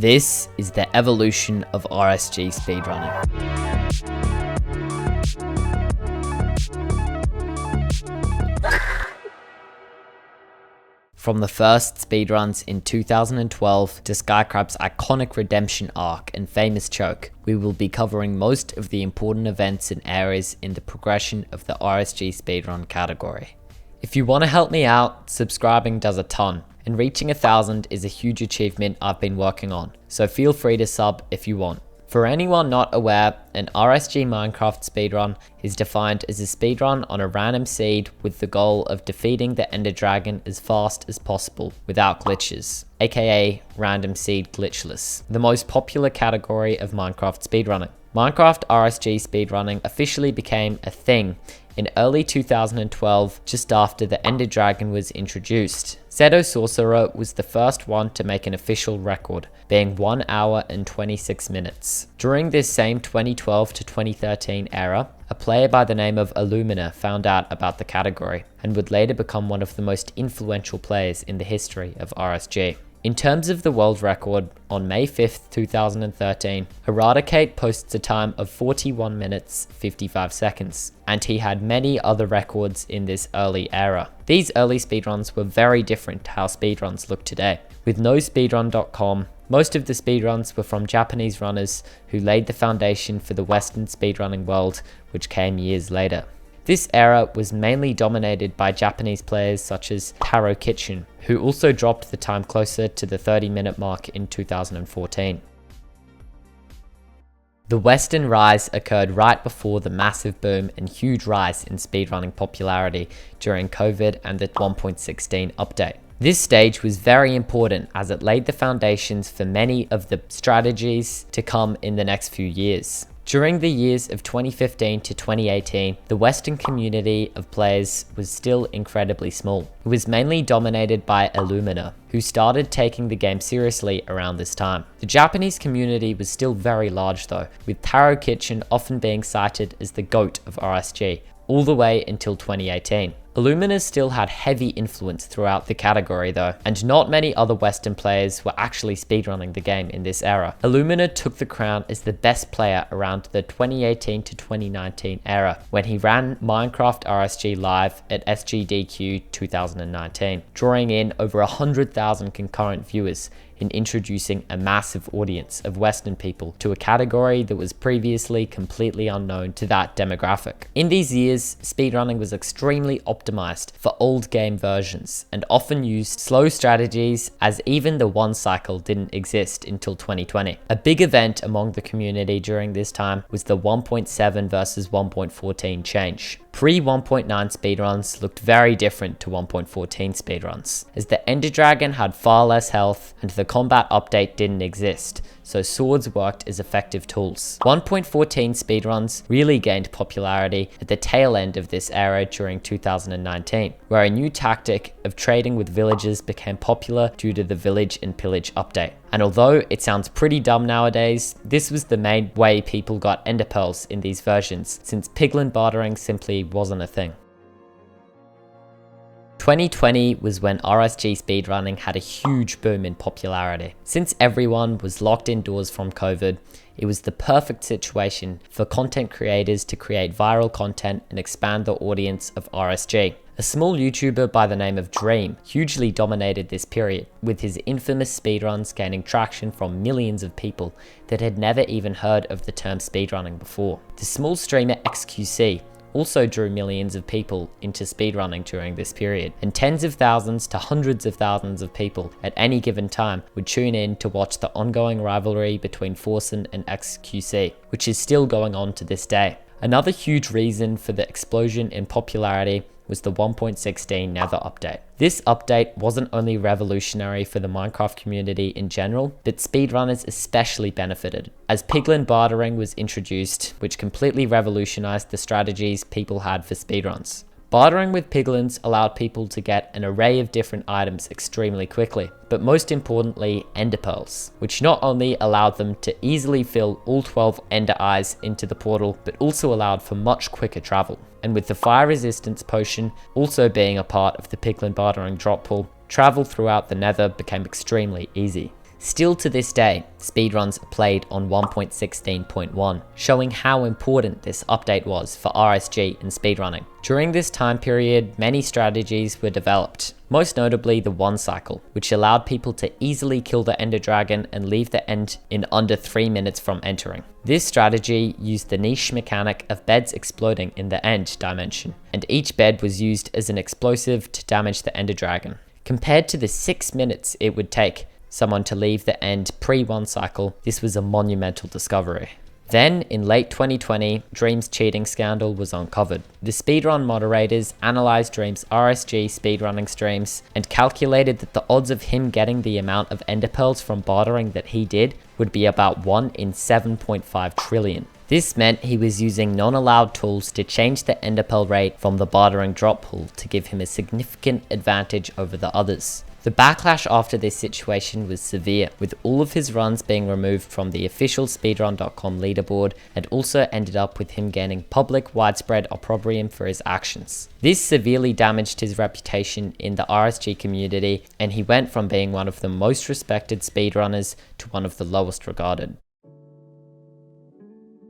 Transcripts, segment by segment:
This is the evolution of RSG speedrunning. From the first speedruns in 2012 to Skycrab's iconic redemption arc and famous choke, we will be covering most of the important events and areas in the progression of the RSG speedrun category. If you want to help me out, subscribing does a ton, and reaching 1,000 is a huge achievement I've been working on, so feel free to sub if you want. For anyone not aware, an RSG Minecraft speedrun is defined as a speedrun on a random seed with the goal of defeating the Ender Dragon as fast as possible without glitches, aka random seed glitchless, the most popular category of Minecraft speedrunning. Minecraft RSG speedrunning officially became a thing in early 2012, just after the Ender Dragon was introduced. Setosorcerer was the first one to make an official record, being 1 hour and 26 minutes. During this same 2012 to 2013 era, a player by the name of Illumina found out about the category, and would later become one of the most influential players in the history of RSG. In terms of the world record, on May 5th, 2013, Eradicate posts a time of 41 minutes 55 seconds, and he had many other records in this early era. These early speedruns were very different to how speedruns look today. With no speedrun.com, most of the speedruns were from Japanese runners who laid the foundation for the Western speedrunning world, which came years later. This era was mainly dominated by Japanese players such as Taro Kitchen, who also dropped the time closer to the 30-minute mark in 2014. The Western rise occurred right before the massive boom and huge rise in speedrunning popularity during COVID and the 1.16 update. This stage was very important as it laid the foundations for many of the strategies to come in the next few years. During the years of 2015 to 2018, the Western community of players was still incredibly small. It was mainly dominated by Illumina, who started taking the game seriously around this time. The Japanese community was still very large though, with Taro Kitchen often being cited as the GOAT of RSG, all the way until 2018. Illumina still had heavy influence throughout the category though, and not many other Western players were actually speedrunning the game in this era. Illumina took the crown as the best player around the 2018 to 2019 era, when he ran Minecraft RSG live at SGDQ 2019, drawing in over 100,000 concurrent viewers in introducing a massive audience of Western people to a category that was previously completely unknown to that demographic. In these years, speedrunning was extremely optimized for old game versions and often used slow strategies, as even the one cycle didn't exist until 2020. A big event among the community during this time was the 1.7 versus 1.14 change. Pre-1.9 speedruns looked very different to 1.14 speedruns, as the Ender Dragon had far less health and the combat update didn't exist, so swords worked as effective tools. 1.14 speedruns really gained popularity at the tail end of this era during 2019, where a new tactic of trading with villagers became popular due to the village and pillage update. And although it sounds pretty dumb nowadays, this was the main way people got ender pearls in these versions, since piglin bartering simply wasn't a thing. 2020 was when RSG speedrunning had a huge boom in popularity. Since everyone was locked indoors from COVID, it was the perfect situation for content creators to create viral content and expand the audience of RSG. A small YouTuber by the name of Dream hugely dominated this period, with his infamous speedruns gaining traction from millions of people that had never even heard of the term speedrunning before. The small streamer XQC also drew millions of people into speedrunning during this period, and tens of thousands to hundreds of thousands of people at any given time would tune in to watch the ongoing rivalry between Forsen and XQC, which is still going on to this day. Another huge reason for the explosion in popularity was the 1.16 Nether update. This update wasn't only revolutionary for the Minecraft community in general, but speedrunners especially benefited, as piglin bartering was introduced, which completely revolutionized the strategies people had for speedruns. Bartering with piglins allowed people to get an array of different items extremely quickly, but most importantly, ender pearls, which not only allowed them to easily fill all 12 ender eyes into the portal, but also allowed for much quicker travel. And with the fire resistance potion also being a part of the piglin bartering drop pool, travel throughout the nether became extremely easy. Still to this day, speedruns are played on 1.16.1, showing how important this update was for RSG and speedrunning. During this time period, many strategies were developed, most notably the one cycle, which allowed people to easily kill the Ender Dragon and leave the end in under 3 minutes from entering. This strategy used the niche mechanic of beds exploding in the end dimension, and each bed was used as an explosive to damage the Ender Dragon. Compared to the 6 minutes it would take someone to leave the end pre-one cycle, this was a monumental discovery. Then, in late 2020, Dream's cheating scandal was uncovered. The speedrun moderators analyzed Dream's RSG speedrunning streams and calculated that the odds of him getting the amount of ender pearls from bartering that he did would be about 1 in 7.5 trillion. This meant he was using non-allowed tools to change the ender pearl rate from the bartering drop pool to give him a significant advantage over the others. The backlash after this situation was severe, with all of his runs being removed from the official speedrun.com leaderboard, and also ended up with him gaining public widespread opprobrium for his actions. This severely damaged his reputation in the RSG community, and he went from being one of the most respected speedrunners to one of the lowest regarded.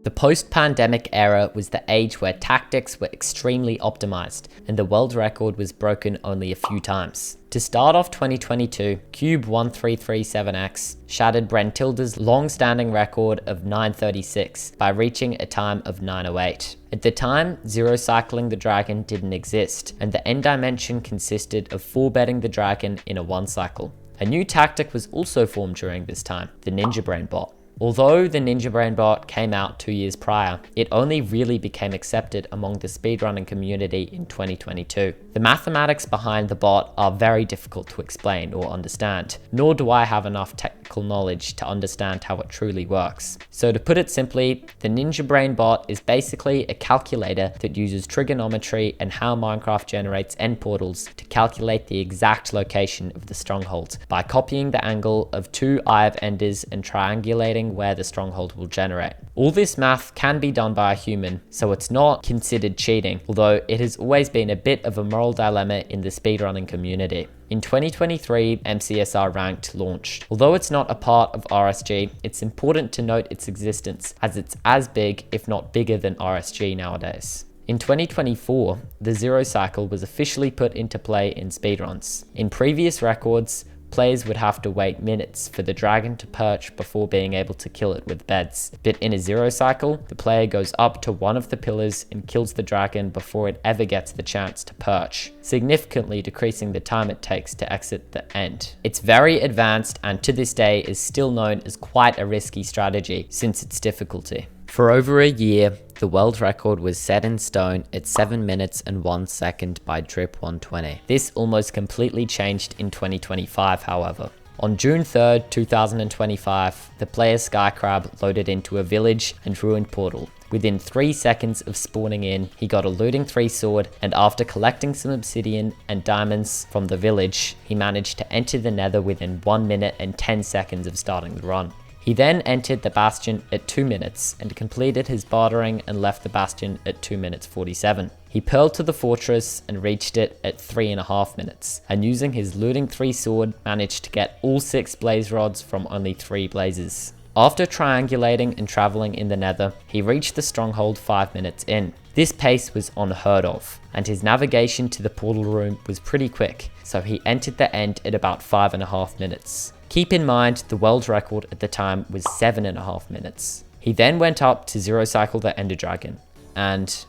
The post-pandemic era was the age where tactics were extremely optimized, and the world record was broken only a few times. To start off 2022, Cube1337X shattered Brentilda's long-standing record of 936 by reaching a time of 908. At the time, zero cycling the dragon didn't exist, and the end dimension consisted of 4-bedding the dragon in a 1 cycle. A new tactic was also formed during this time, the Ninja Brain bot. Although the Ninja Brain bot came out 2 years prior, it only really became accepted among the speedrunning community in 2022. The mathematics behind the bot are very difficult to explain or understand, nor do I have enough technical knowledge to understand how it truly works. So to put it simply, the Ninja Brain bot is basically a calculator that uses trigonometry and how Minecraft generates end portals to calculate the exact location of the stronghold by copying the angle of 2 Eye of Enders and triangulating where the stronghold will generate. All this math can be done by a human, so it's not considered cheating, although it has always been a bit of a moral dilemma in the speedrunning community. In 2023, MCSR Ranked launched. Although it's not a part of RSG, it's important to note its existence, as it's as big, if not bigger than RSG nowadays. In 2024, the zero cycle was officially put into play in speedruns. In previous records, players would have to wait minutes for the dragon to perch before being able to kill it with beds. But in a zero cycle, the player goes up to one of the pillars and kills the dragon before it ever gets the chance to perch, significantly decreasing the time it takes to exit the end. It's very advanced and to this day is still known as quite a risky strategy since its difficulty. For over a year, the world record was set in stone at 7 minutes and 1 second by Drip120. This almost completely changed in 2025, however. On June 3rd, 2025, the player Skycrab loaded into a village and ruined portal. Within 3 seconds of spawning in, he got a looting 3 sword, and after collecting some obsidian and diamonds from the village, he managed to enter the nether within 1 minute and 10 seconds of starting the run. He then entered the bastion at 2 minutes and completed his bartering and left the bastion at 2 minutes 47. He pearled to the fortress and reached it at 3.5 minutes, and using his looting 3 sword managed to get all 6 blaze rods from only 3 blazes. After triangulating and traveling in the nether, he reached the stronghold 5 minutes in. This pace was unheard of, and his navigation to the portal room was pretty quick, so he entered the end at about 5.5 minutes. Keep in mind, the world record at the time was 7.5 minutes. He then went up to zero cycle the Ender Dragon, and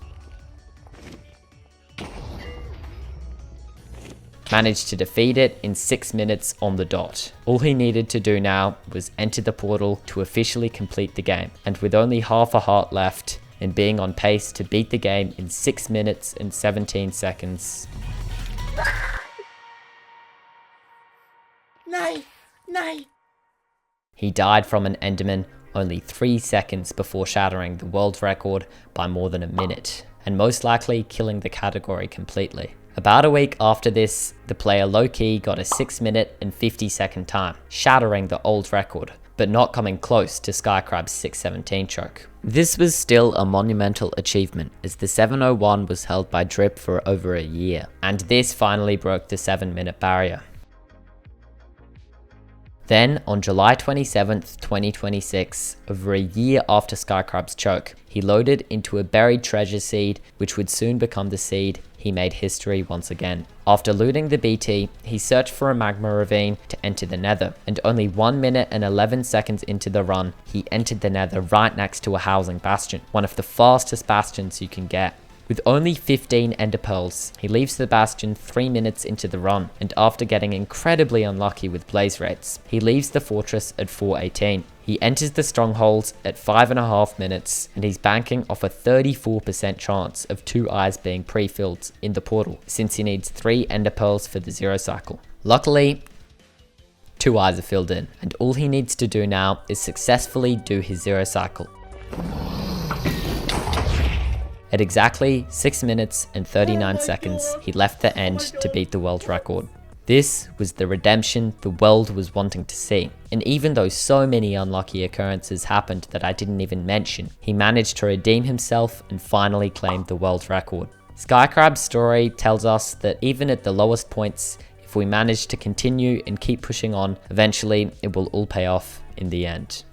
managed to defeat it in 6 minutes on the dot. All he needed to do now was enter the portal to officially complete the game, and with only half a heart left, and being on pace to beat the game in 6 minutes and 17 seconds. No. He died from an Enderman only 3 seconds before shattering the world record by more than a minute, and most likely killing the category completely. About a week after this, the player Loki got a 6 minute and 50 second time, shattering the old record, but not coming close to Skycrab's 6:17 choke. This was still a monumental achievement, as the 7:01 was held by Drip for over a year, and this finally broke the 7 minute barrier. Then, on July 27th, 2026, over a year after Skycrab's choke, he loaded into a buried treasure seed, which would soon become the seed he made history once again. After looting the BT, he searched for a magma ravine to enter the nether, and only 1 minute and 11 seconds into the run, he entered the nether right next to a housing bastion, one of the fastest bastions you can get. With only 15 ender pearls, he leaves the bastion 3 minutes into the run, and after getting incredibly unlucky with blaze rates, he leaves the fortress at 4:18. He enters the stronghold at 5.5 minutes, and he's banking off a 34% chance of 2 eyes being pre-filled in the portal, since he needs 3 ender pearls for the 0 cycle. Luckily, 2 eyes are filled in, and all he needs to do now is successfully do his 0 cycle. At exactly 6 minutes and 39 seconds, he left the end to beat the world record. This was the redemption the world was wanting to see, and even though so many unlucky occurrences happened that I didn't even mention, he managed to redeem himself and finally claimed the world record. Skycrab's story tells us that even at the lowest points, if we manage to continue and keep pushing on, eventually it will all pay off in the end.